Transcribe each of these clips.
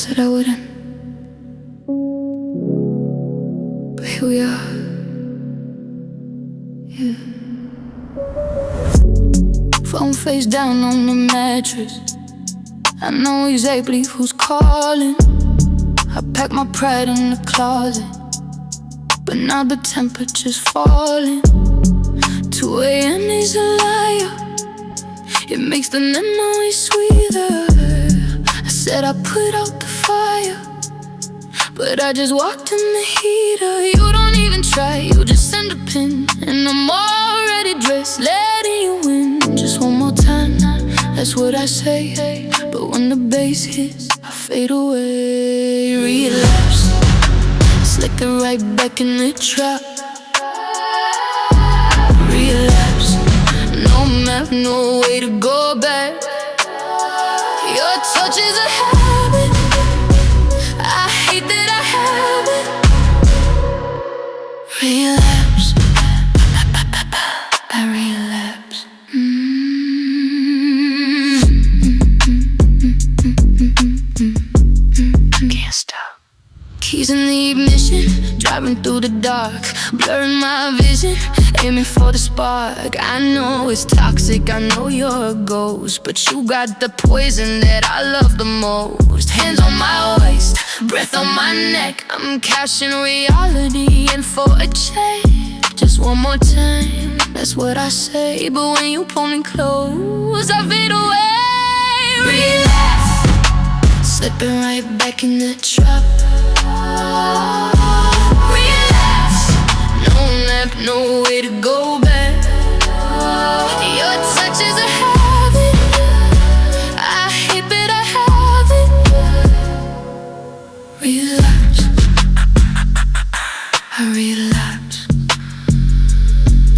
said I wouldn't, but here we are. Yeah. Phone face down on the mattress. I know exactly who's calling. I packed my pride in the closet, but now the temperature's falling. 2 a.m. is a liar. It makes the memory sweeter. I said I put out the fire, but I just walked in the heater. You don't even try, you just send a pin, and I'm already dressed, letting you in. Just one more time, that's what I say. But when the bass hits, I fade away. Relapse, slipping right back in the trap. Relapse, no map, no way to go back. Your touch is a habit, I hate that I have it. Relapse, I relapse. Can't stop. Keys in the ignition, driving through the dark, blurring my vision, aiming for the spark. I know it's toxic, I know you're a ghost, but you got the poison that I love the most. Hands on my waist, breath on my neck, I'm cashing reality in for a check. Just one more time, that's what I say. But when you pull me close, I fade away. Relapse, slipping right back in the trap. Relapse, no map, no way to go back. Your touch is a habit, I hate that I have it. Relapse, I relapse.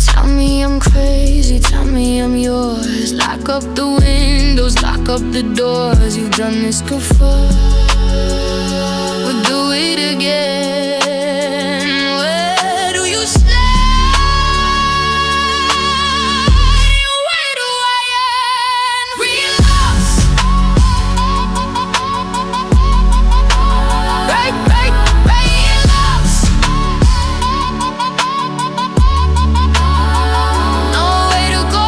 Tell me I'm crazy, tell me I'm yours. Lock up the windows, lock up the doors. You've done this before, we'll do it again. Where do you slide? Where do I end? Relapse, relapse. No way to go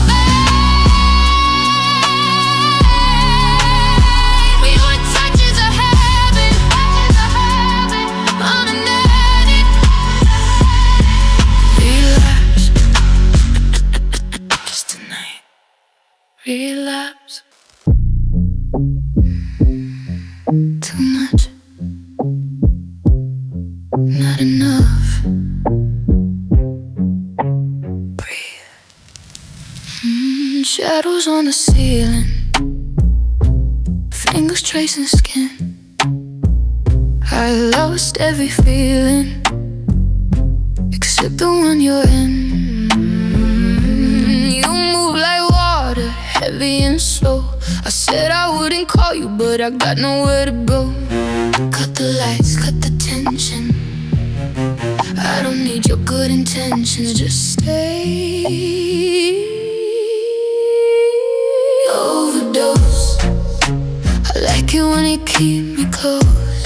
back. Your touch is a habit, automatic. Relapse, just tonight. Relapse. Too much, not enough. Breathe. Shadows on the ceiling, fingers tracing skin. I lost every feeling except the one you're in. You move like water, heavy and slow. I said I wouldn't call you, but I got nowhere to go. Cut the lights, cut the tension. I don't need your good intentions, just stay. Overdose, I like it when you keep me close.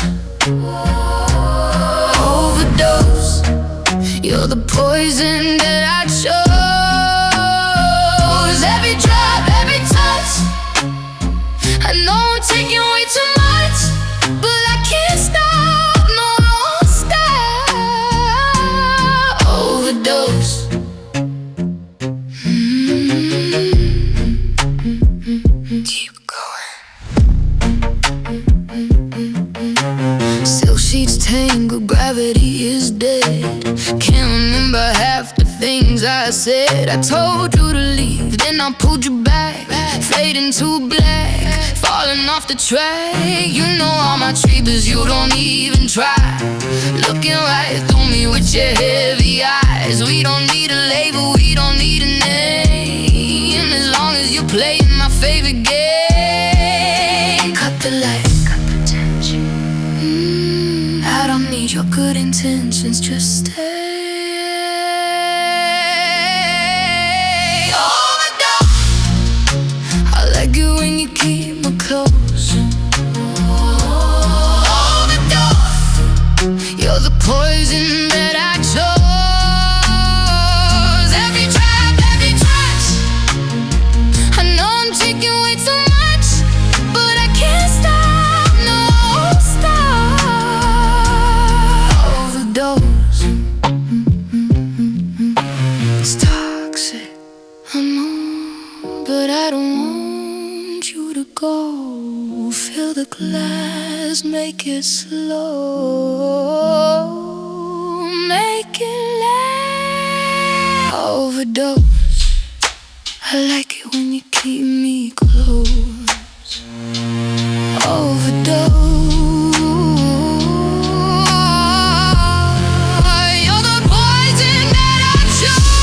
Overdose, you're the poison that I chose. Every drop, every touch, I know I'm taking way too much, but I can't stop, no I won't stop. Overdose. Keep going. Still sheets tangled, gravity is dead. Can't remember half the things I said. I told you to leave, then I pulled you back. Fading to black, falling off the track. You know all my triggers, you don't even try. Looking right through me with your heavy eyes. We don't need a label, we don't need a name, as long as you're playing my favorite game. Cut the lights, cut the tension. I don't need your good intentions, just stay. Overdose, I like it when you keep me close. poison that I chose. Every trap, every touch, I know I'm taking way too much, but I can't stop, no stop. Overdose, it's toxic, I know, but I don't want you to go. Fill the glass, make it slow, make it last. Overdose, I like it when you keep me close. Overdose, you're the poison that I chose.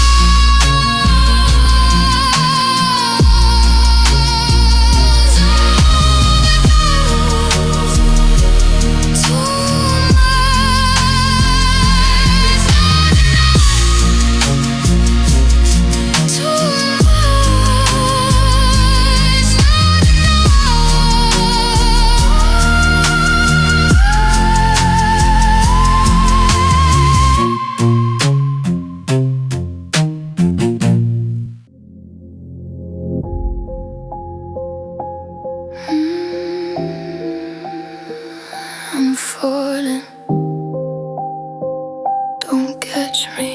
I'm falling, don't catch me.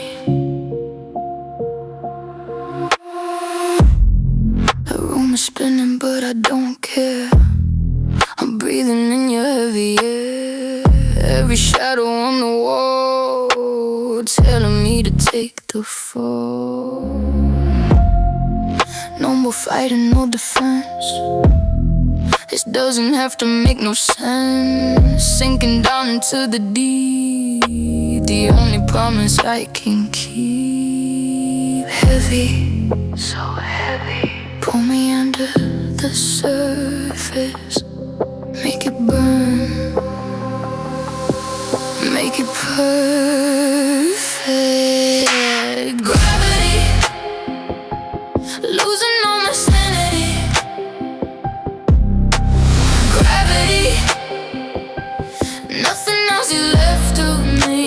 The room is spinning, but I don't care. I'm breathing in your heavy air. Every shadow on the wall telling me to take the fall. No more fighting, no defense. This doesn't have to make no sense. Sinking down into the deep, the only promise I can keep. Heavy, so heavy. Pull me under the surface. Make it burn, make it perfect. Gravity, losing all my sanity. Gravity, nothing else is left of me.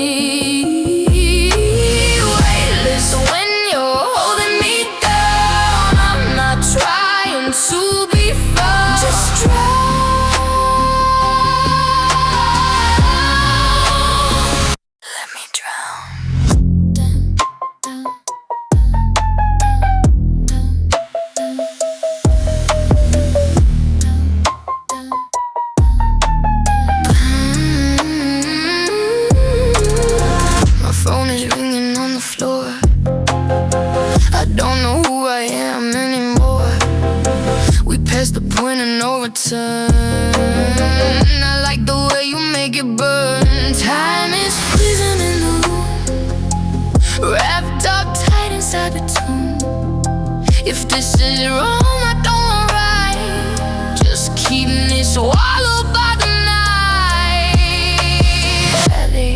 Weightless when you're holding me down. I'm not trying to be found, just drown. Let me drown. My phone is ringing on the floor. I don't know who I am anymore. We passed the point of no return. I like the way you make it burn. Time is freezing in the room, wrapped up tight inside the tomb. If this is wrong, I don't want right. Just keep me swallowed by the night. Heavy,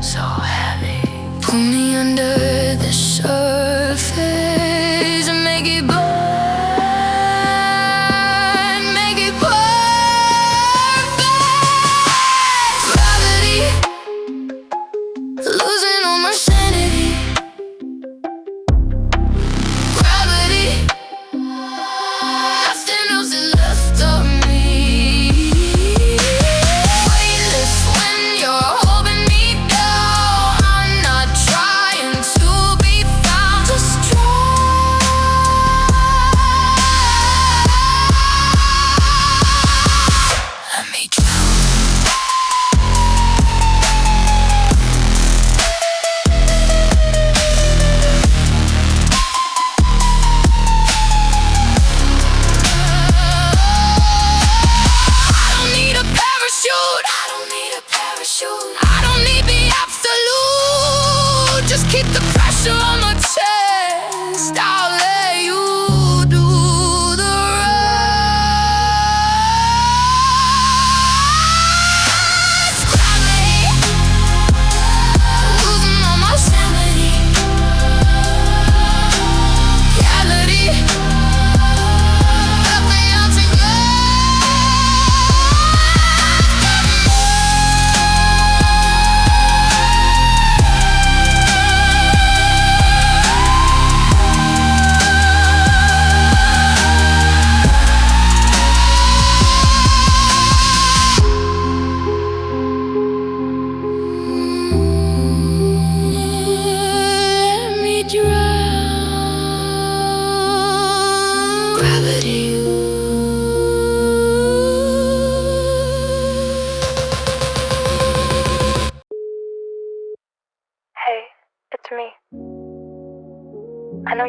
so heavy. Pull me under the surface and make it burn, make it perfect. Gravity, losing all my sanity. Gravity,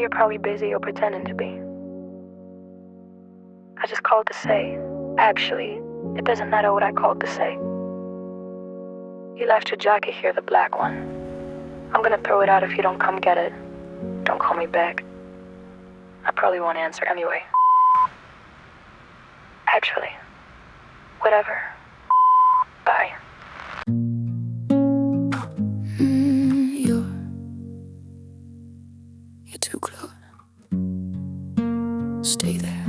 you're probably busy or pretending to be. I just called to say, actually, it doesn't matter what I called to say. You left your jacket here, the black one. I'm gonna throw it out if you don't come get it. Don't call me back. I probably won't answer anyway. Actually, whatever. Bye. You're too close. Stay there.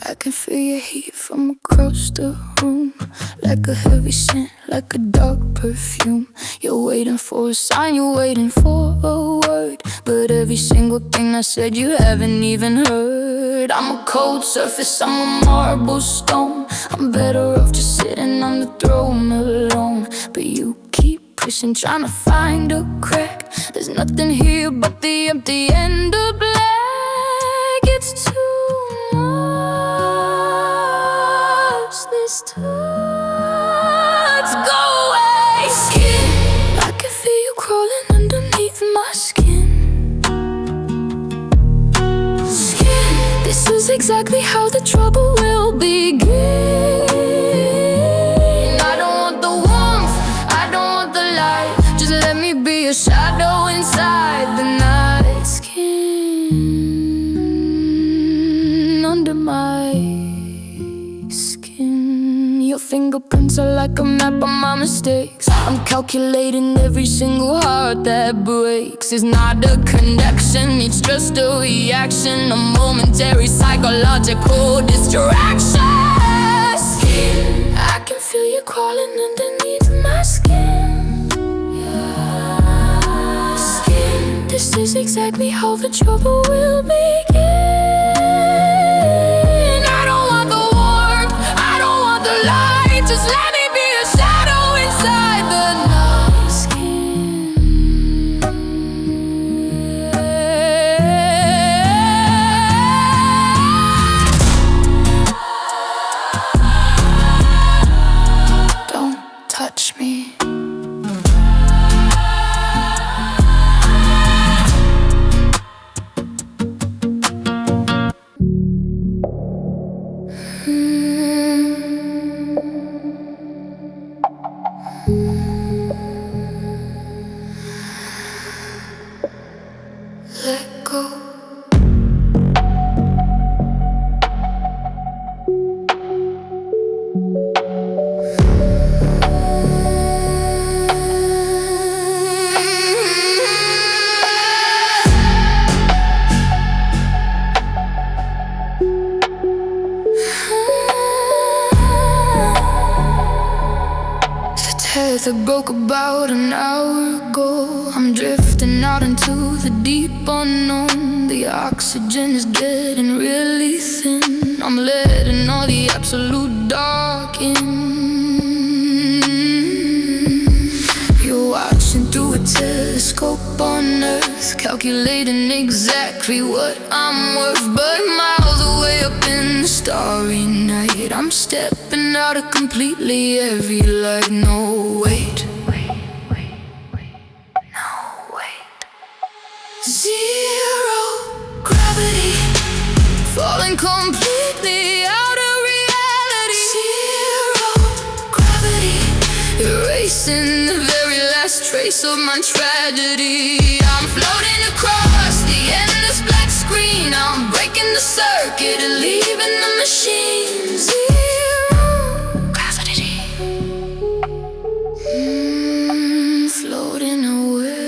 I can feel your heat from across the room, like a heavy scent, like a dark perfume. You're waiting for a sign, you're waiting for a word, but every single thing I said you haven't even heard. I'm a cold surface, I'm a marble stone. I'm better off just sitting on the throne alone, but you keep pushing, trying to find a crack. There's nothing here but the empty and the black. It's too much this touch. Go away. Skin, I can feel you crawling underneath my skin. Skin, this is exactly how the trouble will begin. I don't want the warmth, I don't want the light. Just let me be a shadow inside the night. Skin under my skin. Your fingerprints are like a map of my mistakes. I'm calculating every single heart that breaks. It's not a connection, it's just a reaction, a momentary psychological distraction. Skin, I can feel you crawling underneath my skin. Skin, this is exactly how the trouble will begin. I don't want the warmth, I don't want the light. Just let me be a shadow inside the night. Skin, don't touch me. Let go. The tether broke about an hour ago. I'm drifting out into the deep unknown. The oxygen is getting really thin. I'm letting all the absolute dark in. You're watching through a telescope on Earth, calculating exactly what I'm worth. But miles away up in the starry night, I'm stepping out of completely every light. No, wait. Zero gravity, falling completely out of reality. Zero gravity, erasing the very last trace of my tragedy. I'm floating across the endless black screen. I'm breaking the circuit and leaving the machine. Zero gravity, floating away.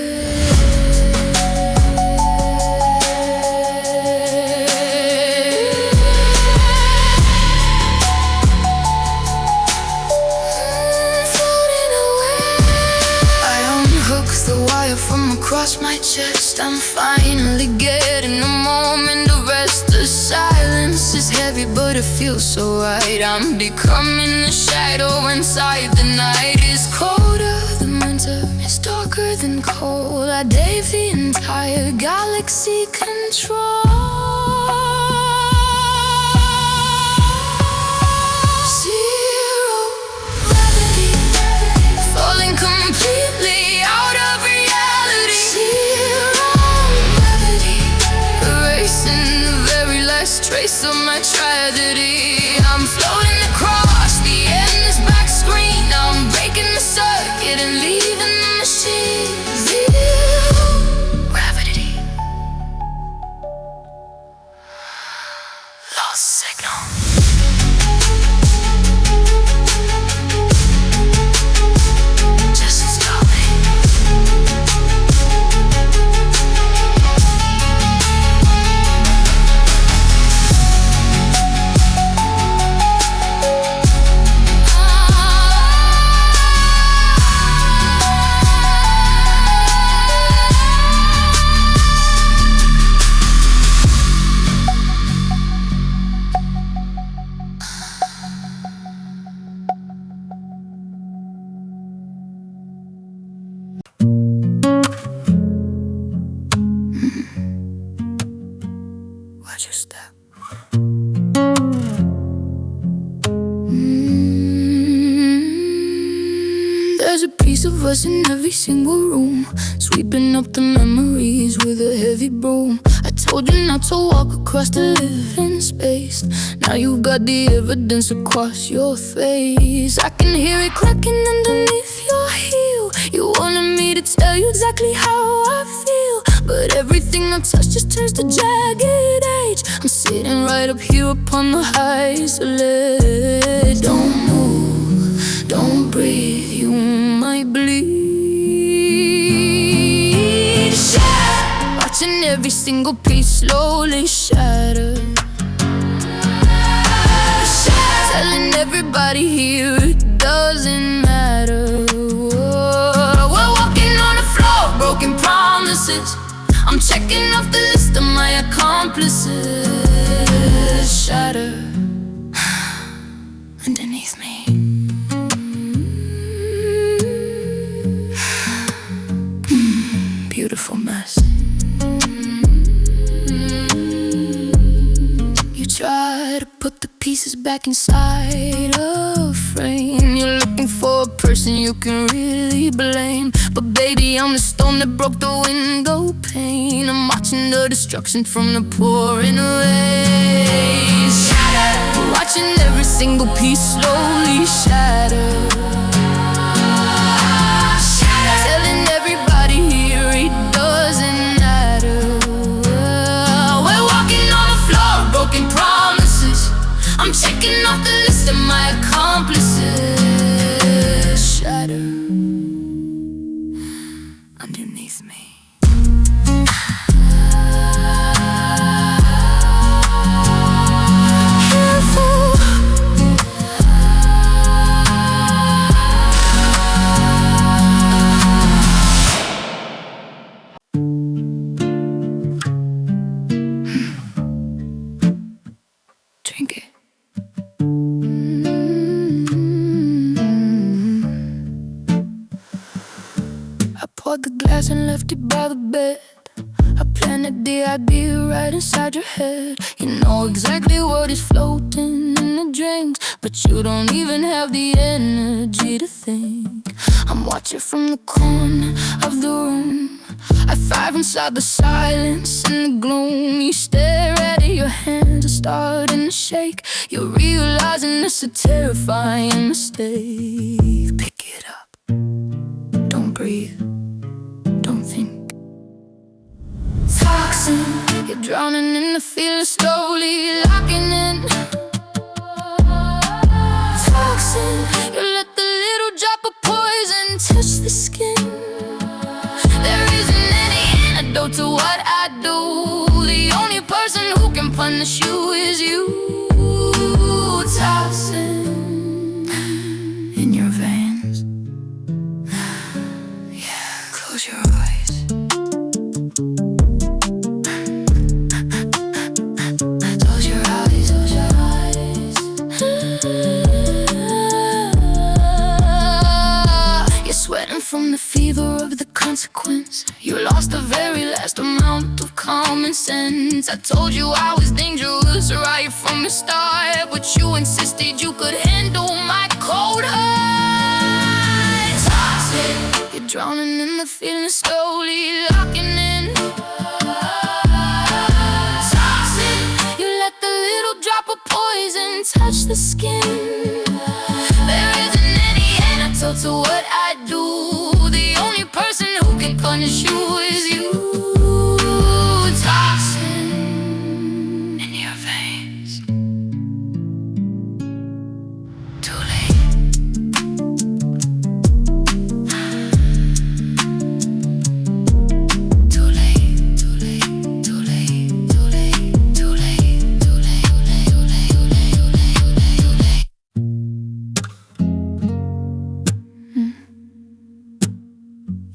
From across my chest, I'm finally getting a moment of rest. The silence is heavy, but it feels so right. I'm becoming the shadow inside. The night is colder than winter, it's darker than cold. I gave the entire galaxy control. Zero gravity, falling completely out of reality. Zero price of my tragedy. I'm floating across the endless back screen. I'm breaking the circuit and leaving the machine. Zero gravity. Lost signal. Watch your step. There's a piece of us in every single room, sweeping up the memories with a heavy broom. I told you not to walk across the living space. Now you've got the evidence across your face. I can hear it cracking underneath your heel. You wanted me to tell you exactly how I feel, but everything I touch just turns to jagged edge. I'm sitting right up here upon the highest ledge. Don't move, don't breathe, you might bleed. Shatter, watching every single piece slowly shatter. Shatter, telling everybody here it doesn't matter. We're walking on the floor, broken promises. I'm checking off the list of my accomplices. Shatter underneath me. Beautiful mess. You try to put the pieces back inside a frame. You're looking for a person you can really blame, but baby, I'm the stone that broke the window pane. I'm watching the destruction from the pouring rain. Shatter, watching every single piece slowly shatter. Shatter, telling everybody here it doesn't matter. We're walking on the floor, broken promises. I'm checking off the list of my accomplices. Shatter underneath me. Drink it. I poured the glass and left it by the bed. I planted the idea right inside your head. You know exactly what is floating in the drinks, but you don't even have the energy to think. I'm watching from the corner of the room. I thrive inside the silence and the gloom. You stare at it, your hands are starting to shake. You're realizing it's a terrifying mistake. Pick it up. Don't breathe. Don't think. Toxin, you're drowning in the feeling, slowly locking in. Toxin, you let the little drop of poison touch the skin. There isn't any antidote to what I do. The only person who can punish you is you. Toxin in your veins. Yeah, close your eyes. Close your eyes, close your eyes. You're sweating from the fever of the consequence. You lost the very last amount of common sense. I told you I was dangerous right from the start, but you insisted you could handle my cold heart. Toxic, you're drowning in the feeling, slowly locking in. Toxic, you let the little eyes and touch the skin. There isn't any antidote to what I do. The only person who can punish you is you. Toxin in your veins. Too late. Too late, too late, too late, too late, too late, too late, too late, too late, too late.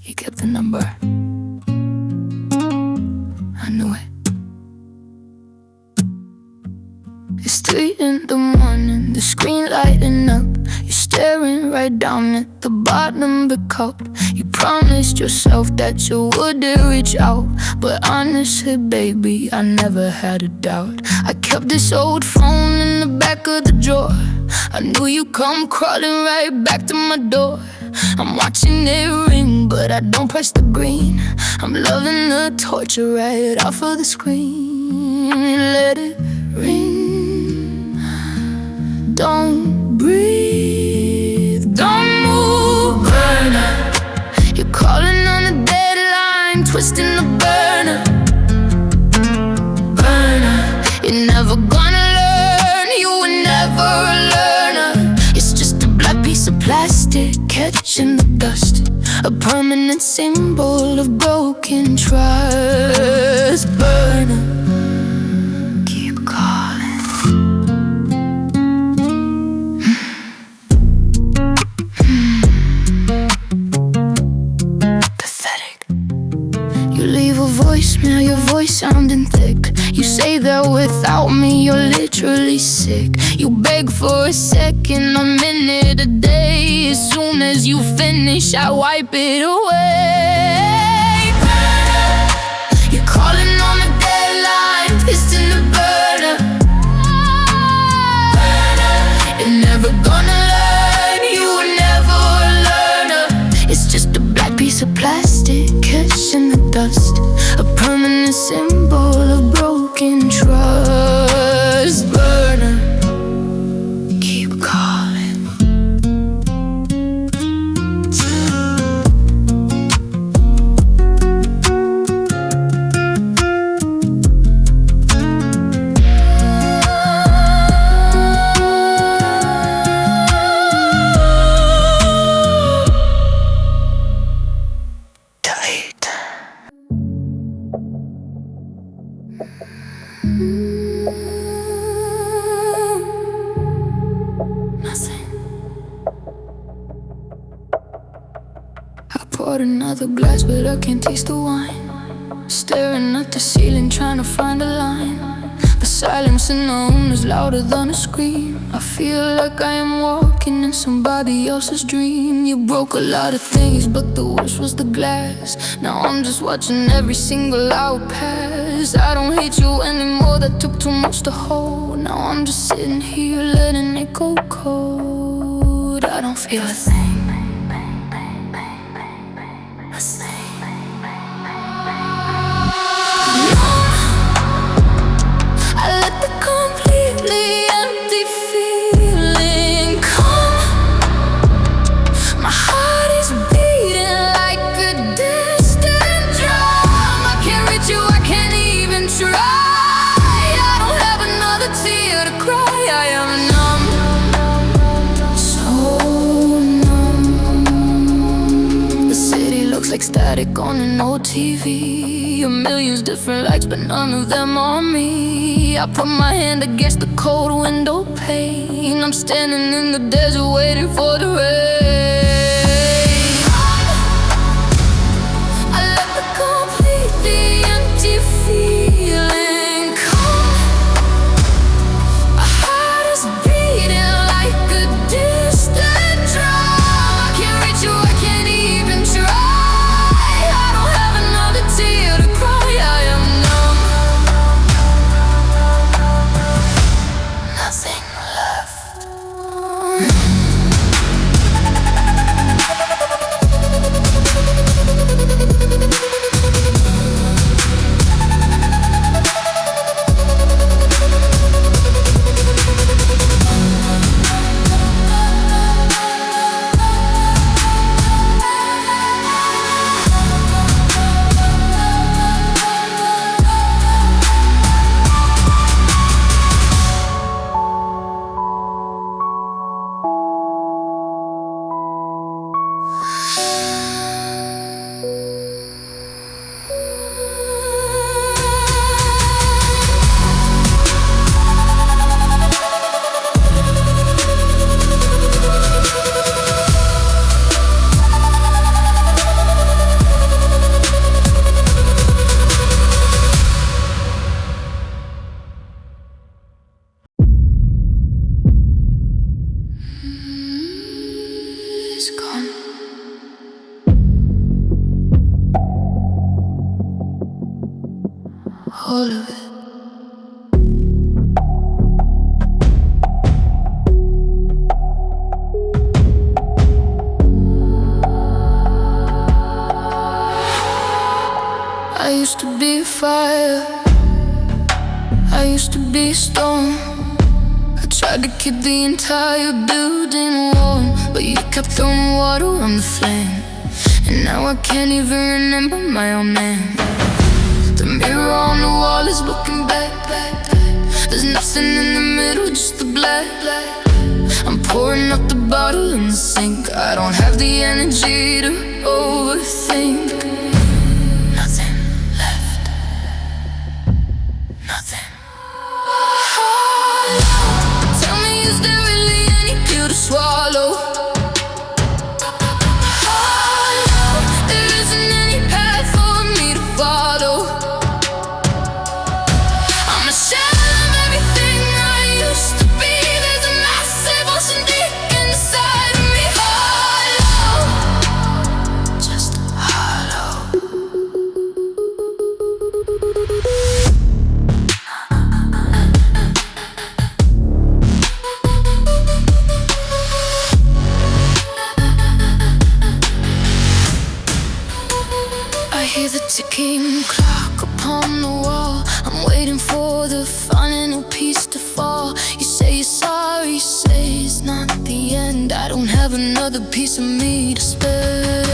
You kept the number. I knew it. It's 3 in the morning, the screen lighting up. You're staring right down at the bottom of the cup. You promised yourself that you wouldn't reach out, but honestly, baby, I never had a doubt. I kept this old phone in the back of the drawer. I knew you'd come crawling right back to my door. I'm watching it ring, but I don't press the green. I'm loving the torture right off of the screen. Let it ring. Don't breathe, don't move, burner. You're calling on a deadline, twisting the burner. Burner, you're never gonna learn, you were never a learner. It's just a black piece of plastic catching the dust, a permanent symbol of broken trust. Burner, keep calling. Pathetic. You leave a voicemail, your voice sounding thick. You say that without me you're literally sick. You beg for a second, a minute, a day. As soon as you finish, I wipe it away. You're calling on a deadline, fist in the burner. You're never gonna learn, you were never a learner. It's just a black piece of plastic catching the dust, a permanent symbol of broken trust. Burner, keep calling. Tight. Nothing. I poured another glass, but I can't taste the wine. Staring at the ceiling, trying to find a line. The silence in the room is louder than a scream. I feel like I am walking in somebody else's dream. You broke a lot of things, but the worst was the glass. Now I'm just watching every single hour pass. I don't hate you anymore, that took too much to hold. Now I'm just sitting here letting it go cold. I don't feel a thing. A thing. I let the completely empty feeling come. My heart is beating like a distant drum. I can't reach you, I can't even try. I don't have another tear to cry. I am numb, so numb. The city looks like static on an old TV. A million different lights, but none of them on me. I put my hand against the cold window pane. I'm standing in the desert waiting for the rain. I let the completely empty feeling come. My heart is beating like a distant drum. I can't reach you, I can't even try. I don't have another tear to cry. I am numb. Nothing left. all of it. I used to be a fire, I used to be a storm. I tried to keep the entire building warm, but you kept throwing water on the flame. And now I can't even remember my own name. The mirror on the wall is looking back. There's nothing in the middle, just the black. I'm pouring up the bottle in the sink. I don't have the energy to overthink. Nothing left. Nothing. Tell me, is there really any pill to swallow? There isn't any path for me to follow. I'm a shell of everything I used to be. There's a massive ocean deep inside of me. Hollow, just hollow. I hear the ticking clock upon the wall. I'm waiting for the final piece to fall. You say you're sorry, you say it's not the end. I don't have another piece of me to spare.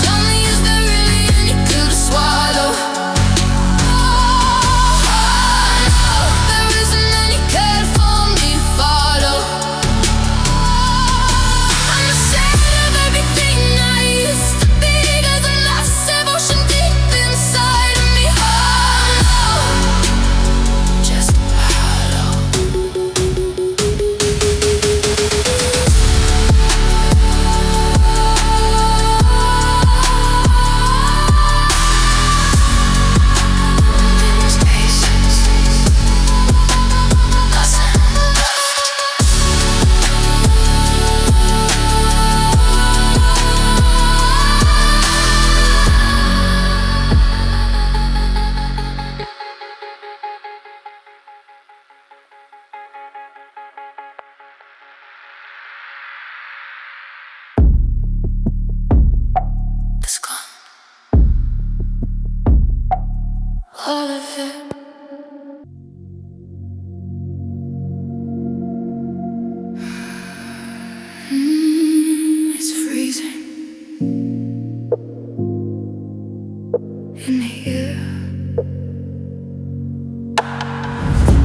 Tell me, is there really any pill to swallow? There isn't any path for me to follow. I'm ashamed of everything I used to be. There's a massive ocean deep inside of me. Hollow, just hollow. Spaces, nothing left. It's gone. All of it. It's freezing in here.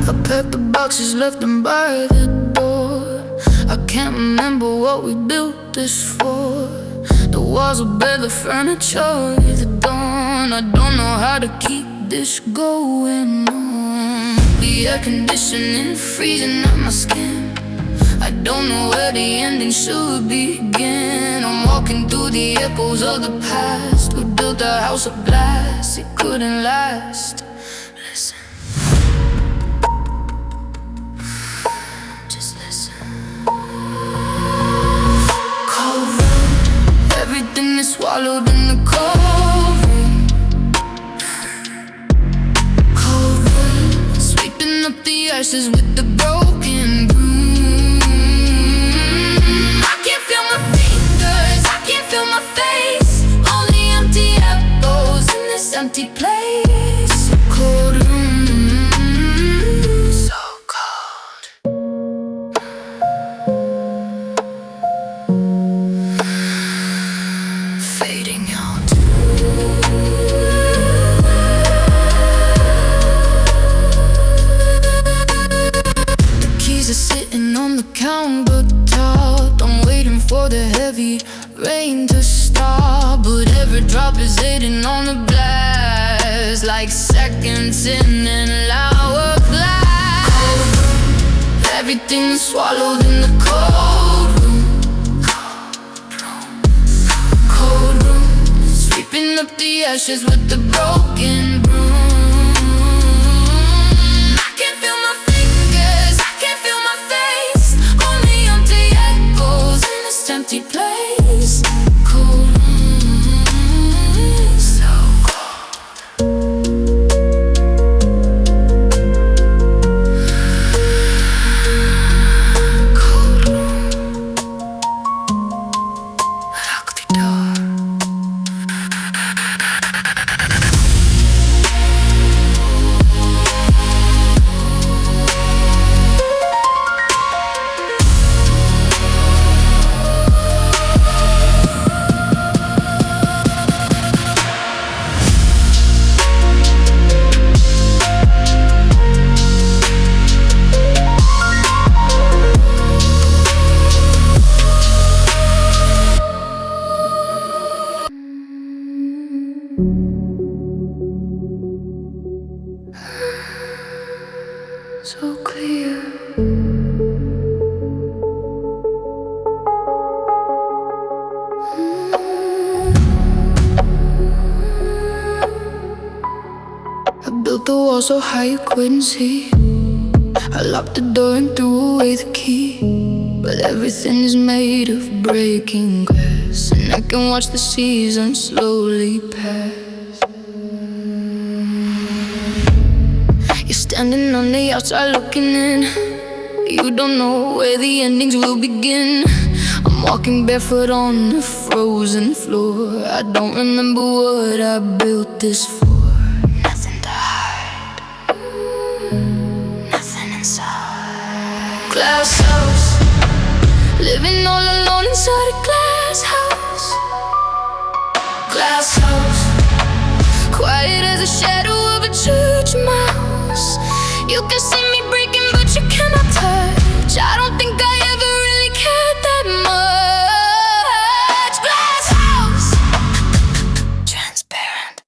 I packed the boxes, left them by the door. I can't remember what we built this for. The walls are bare, the furniture is gone. I don't know how to keep this going on. The air conditioning freezing up my skin. I don't know where the ending should begin. I'm walking through the echoes of the past. We built a house of glass, it couldn't last. Listen, just listen. Cold room, everything is swallowed in the cold room. Cold room, sweeping up the ashes with the broken broom. I can't feel my fingers, I can't feel my face. Only empty echoes in this empty place. Cold room, so cold. Fading out. The keys are sitting on the countertop. I'm waiting for the heavy rain to stop, but every drop is hitting on the blast, like seconds in an hourglass. Everything is swallowed in the cold room. Cold room, sweeping up the ashes with the broken broom. I can't feel my fingers, I can't feel my face. Only empty echoes in this empty place. Cold room, so cold. so clear. I built the wall so high you couldn't see. I locked the door and threw away the key. But everything is made of breaking glass, and I can watch the seasons slowly pass. You're standing on the outside looking in. You don't know where the endings will begin. I'm walking barefoot on the frozen floor. I don't remember what I built this for. Nothing to hide, nothing inside. Glass house, living all alone inside a glass house. Glass house, quiet as a shadow of a church mouse. You can see me breaking, but you cannot touch. I don't think I ever really cared that much. Glass house, transparent.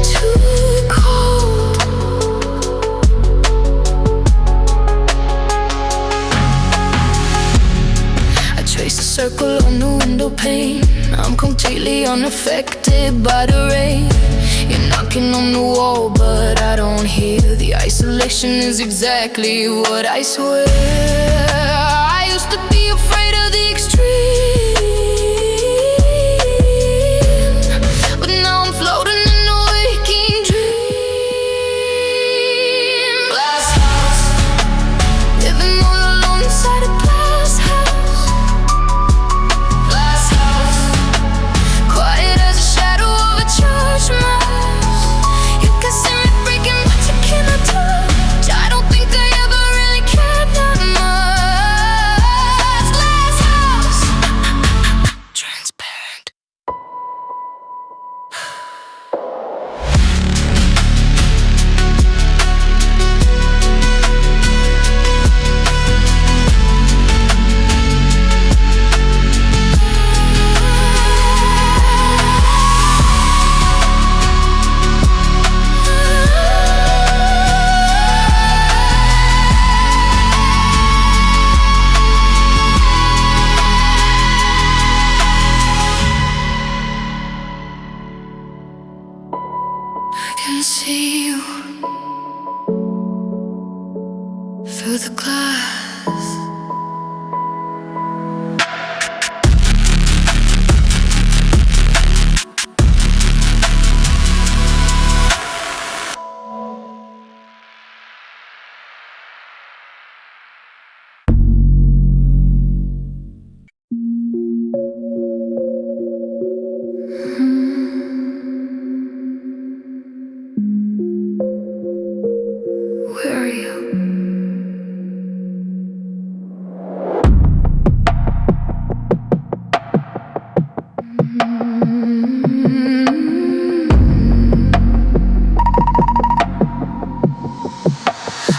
Too cold. I trace a circle on the window pane. I'm completely unaffected by the rain. You're knocking on the wall, but I don't hear. The isolation is exactly what I swear. I used to be afraid of the extreme, but now I'm floating in a waking dream. Glass house, living all alone inside a glass house. Glass house, quiet as a shadow of a church mouse. You can see me breaking, but you cannot touch. I don't think I ever really cared that much. Glass house, transparent. I can see you through the glass. Where are you?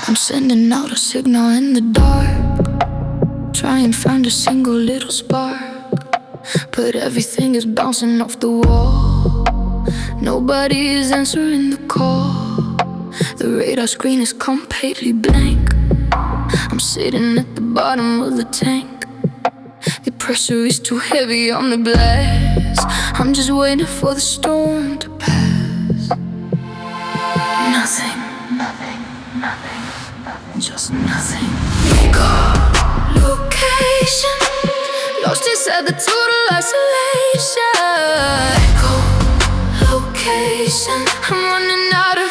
I'm sending out a signal in the dark, try and find a single little spark, but everything is bouncing off the wall. Nobody is answering the call. The radar screen is completely blank. I'm sitting at the bottom of the tank. The pressure is too heavy on the blast. I'm just waiting for the storm to pass. Nothing, nothing, nothing, just nothing. Location, lost inside the total isolation. Location, I'm running out of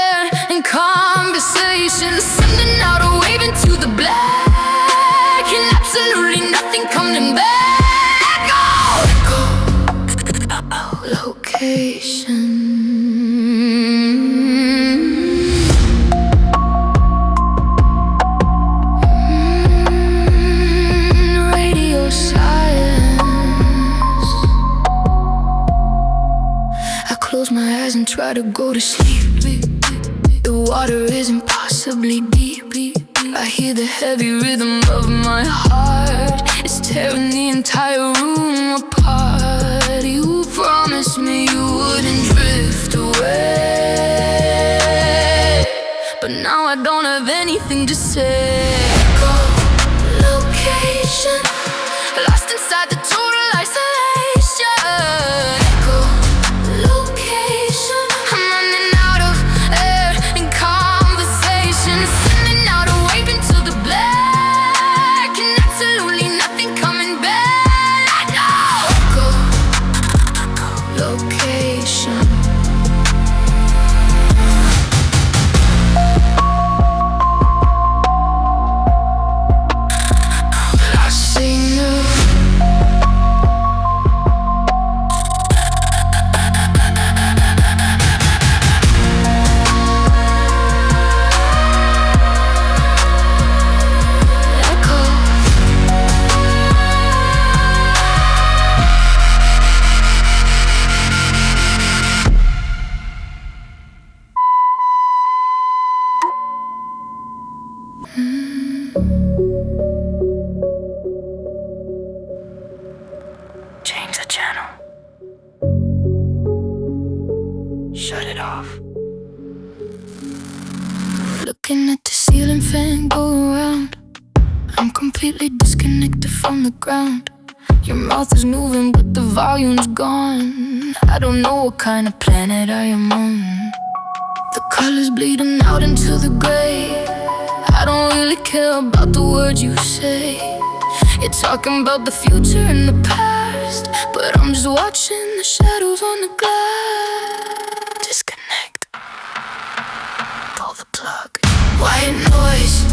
air and conversation. Sending out a wave into the black, and absolutely nothing coming back. Location. Radio silence. I close my eyes and try to go to sleep. The water is impossibly deep. I hear the heavy rhythm of my heart. It's tearing the entire room apart. song just said location, lost inside the total isolation. Location, I'm running out of air in conversation, sending out a wave into the black, and absolutely nothing coming back. I know. Location. Change the channel. Shut it off. Looking at the ceiling fan go around. I'm completely disconnected from the ground. Your mouth is moving but the volume's gone. I don't know what kind of planet I am on. The colors bleeding out into the gray. I don't really care about the words you say. You're talking about the future and the past, but I'm just watching the shadows on the glass. Disconnect. Pull the plug. White noise,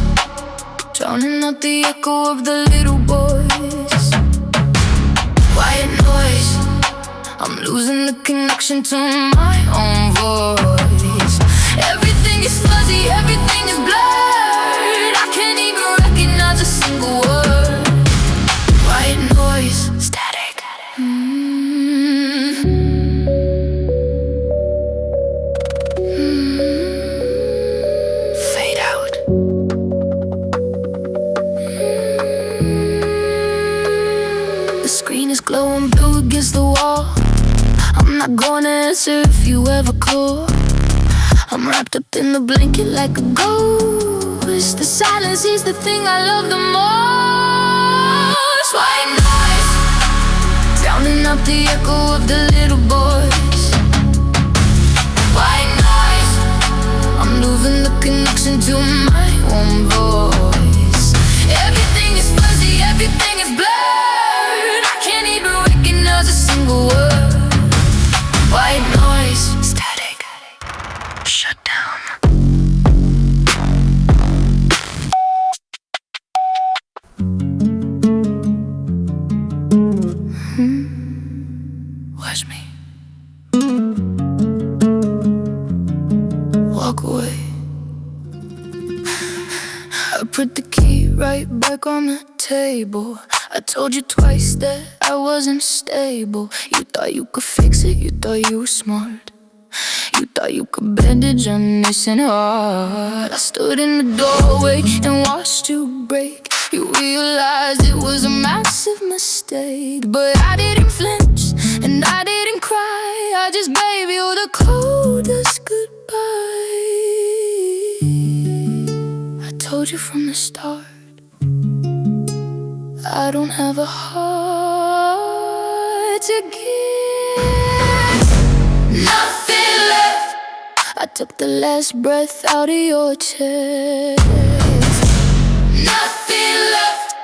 drowning out the echo of the little boys. White noise, I'm losing the connection to my own voice. Everything is fuzzy, everything is blurred. I can't even recognize a single word. White noise, static. Fade out. The screen is glowing blue against the wall. I'm not gonna answer if you ever call. I'm wrapped up in the blanket like a ghost. The silence is the thing I love the most. White noise, drowning out the echo of the little boys. White noise, I'm losing the connection to my own voice. Everything is fuzzy, everything is blurred. I can't even recognize a single word. White noise, static. Shut down. Watch me. Walk away. I put the key right back on the table. I told you twice that I wasn't stable. You thought you could fix it, you thought you were smart. You thought you could bandage a missing heart. I stood in the doorway and watched you break. You realized it was a massive mistake, but I didn't flinch and I didn't cry. I just gave you the coldest goodbye. I told you from the start, I don't have a heart to give. Nothing left. I took the last breath out of your chest. Nothing left.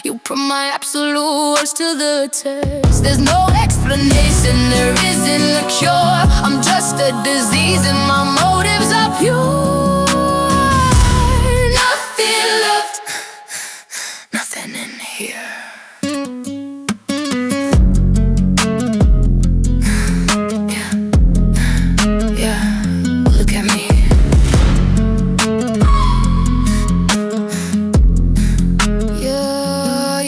You put my absolute words to the test. There's no explanation, there isn't a cure. I'm just a disease and my motives are pure. Nothing left. Nothing in here.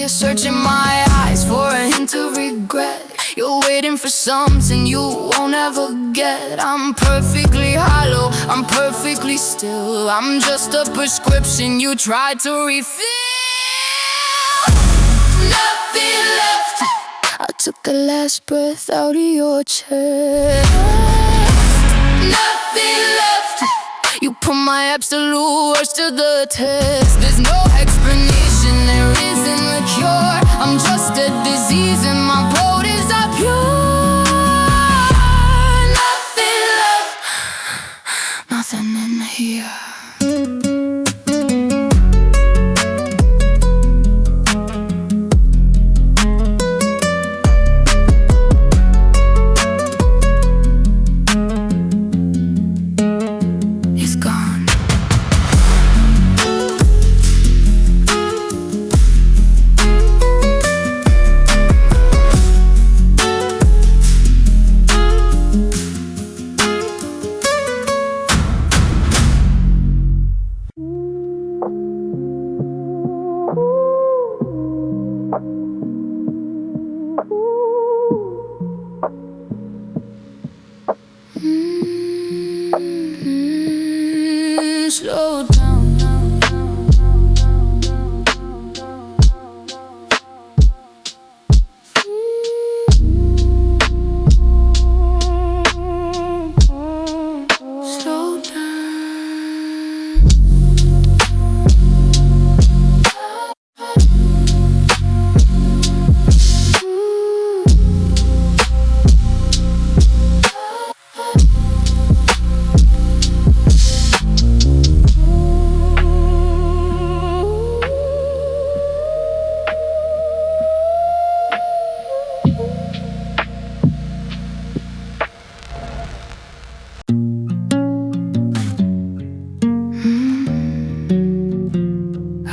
Searching my eyes for a hint of regret. You're waiting for something you won't ever get. I'm perfectly hollow, I'm perfectly still. I'm just a prescription you tried to refill. Nothing left. I took the last breath out of your chest. Nothing left. You put my absolute worst to the test. There's no explanation, there isn't a cure. I'm just a disease and my motives are pure. Nothing left, nothing in here. Slow down. Slow down.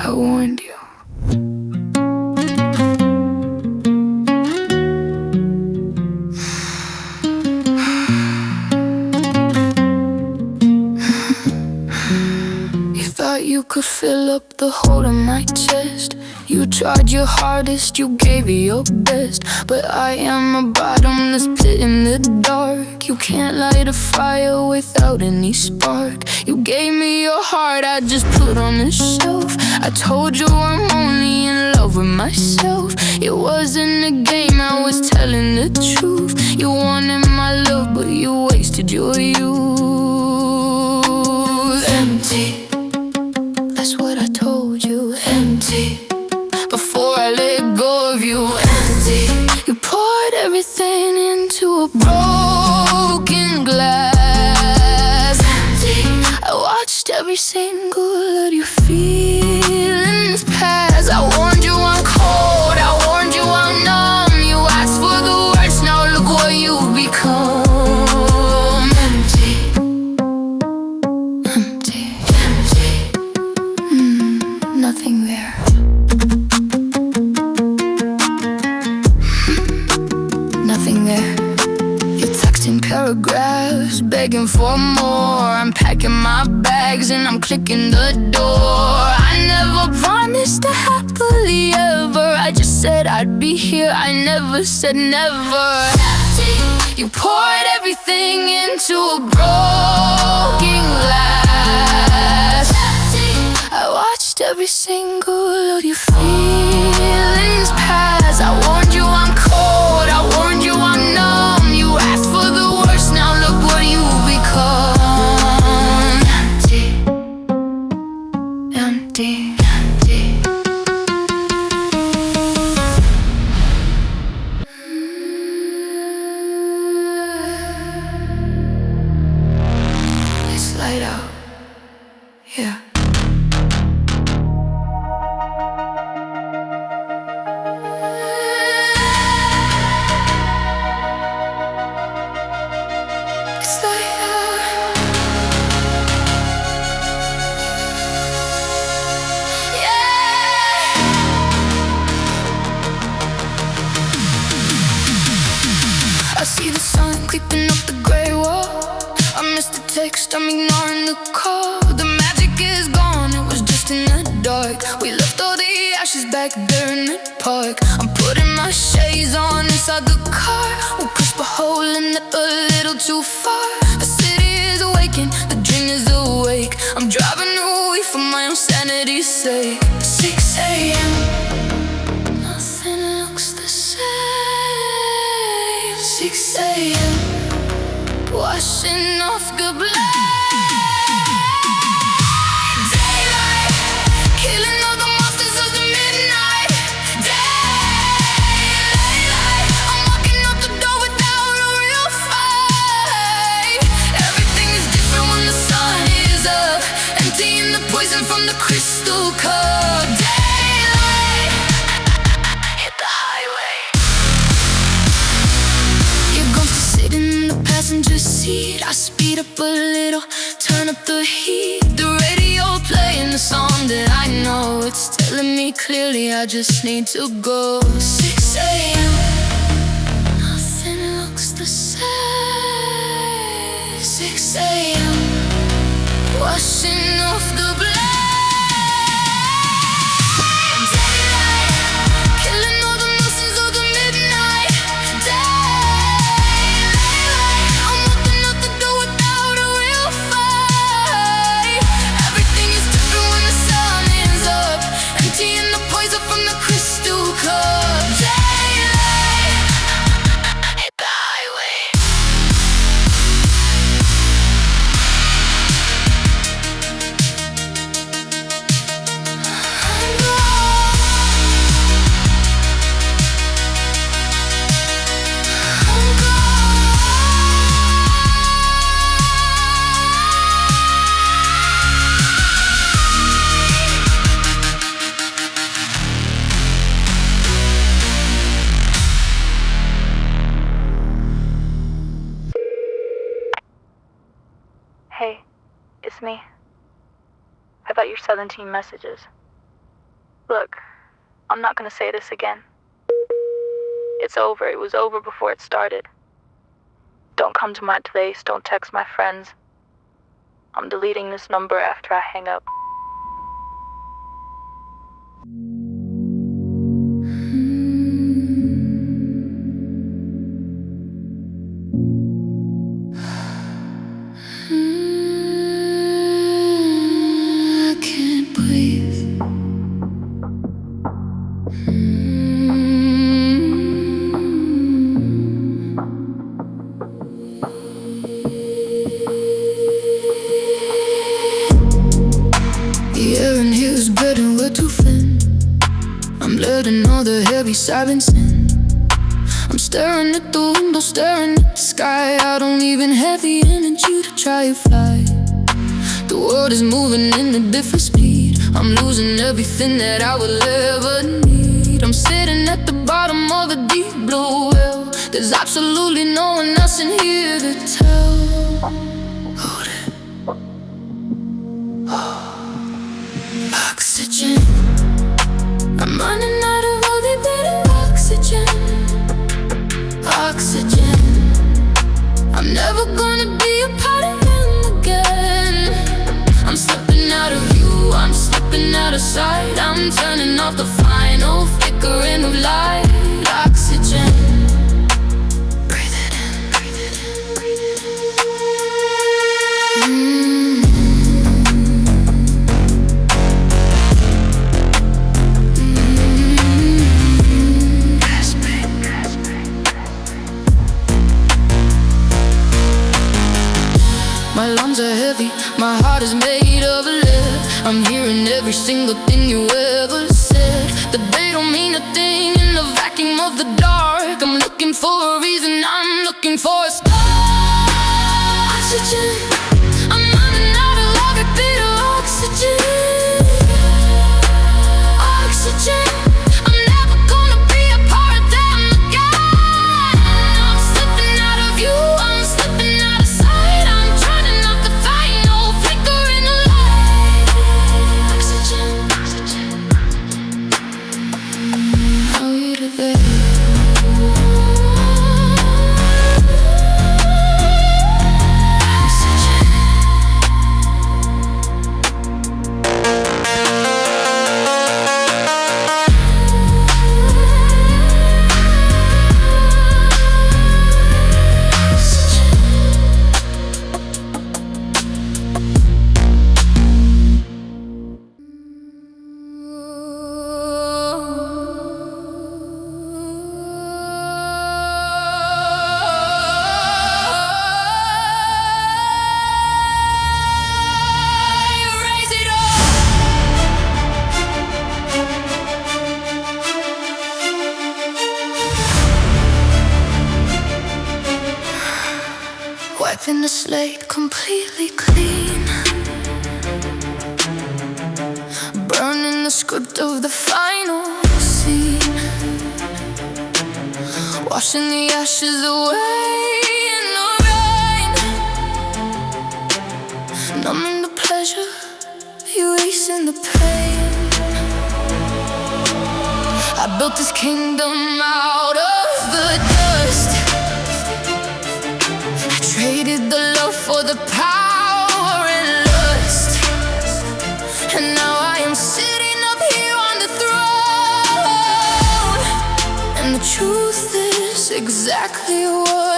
I warned you. You thought you could fill up the hole in my chest. You tried your hardest, you gave it your best. But I am a bottomless pit in the dark. You can't light a fire without any spark. You gave me your heart, I just put on the shelf. I told you I'm only in love with myself. It wasn't a game, I was telling the truth. You wanted my love, but you wasted your youth. Empty, that's what I told you. Empty, before I let go of you. Empty, you poured everything into a broken glass. Empty, I watched every single of your feelings pass. I warned you I'm cold, I warned you I'm numb. You asked for the worst, now look what you've become. Empty, empty, empty. Nothing there. Nothing there. You're texting paragraphs, begging for more. I'm packing my bags and I'm clicking the door. I never promised a happily ever. I just said I'd be here, I never said never. You poured everything into a broken glass. I watched every single of your feelings pass. I warned you I'm cold, I warned you I'm numb. You asked for the worst, now look what you've become. Empty, empty, empty. It's light out. Yeah. It's light out. Yeah. I see the sun creeping up the gray wall. I missed the text, I'm ignoring the call. The magic is gone, it was just in the dark. We left all the ashes back there in the park. I'm putting my shades on inside the car. We'll push the hole in it a little too far. The city is awakened, the dream is awake. I'm driving away for my own sanity's sake. 6 a.m. Nothing looks the same. 6 a.m. Washing off good blood. passenger seat. I speed up a little, turn up the heat. The radio playing the song that I know. It's telling me clearly I just need to go. 6 a.m. Nothing looks the same. 6 a.m. Washing off the blame. Hey, it's me. I got your 17 messages. Look, I'm not gonna say this again. It's over. It was over before it started. Don't come to my place. Don't text my friends. I'm deleting this number after I hang up. And all the heavy silencing. I'm staring at the window, staring at the sky. I don't even have the energy to try to fly. The world is moving in a different speed. I'm losing everything that I will ever need. I'm sitting at the bottom of a deep blue well. There's absolutely no one else in here to tell. Hold it. Oxygen. I'm running out of all the better oxygen. Oxygen. I'm never gonna be a part of them again. I'm slipping out of you, I'm slipping out of sight. I'm turning off the final flickering of light. Oxygen. Breathe it in, breathe it in, breathe it in. My lungs are heavy, my heart is made of lead. I'm hearing every single thing you ever said. That they don't mean a thing in the vacuum of the dark. I'm looking for a reason, I'm looking for a star. Oxygen. I'm running out of every bit of oxygen. Oxygen. I'm never gonna be a part of them again. I'm slipping out of you, I'm slipping out of sight. I'm turning off the final flickering of light. Oxygen, oxygen. Are we together? Wiping the slate completely clean, burning the script of the final scene, washing the ashes away in the rain. numbing the pleasure, erasing the pain. I built this kingdom out of the dust. I traded the love for the power and lust, and now I am sitting up here on the throne. And the truth is exactly what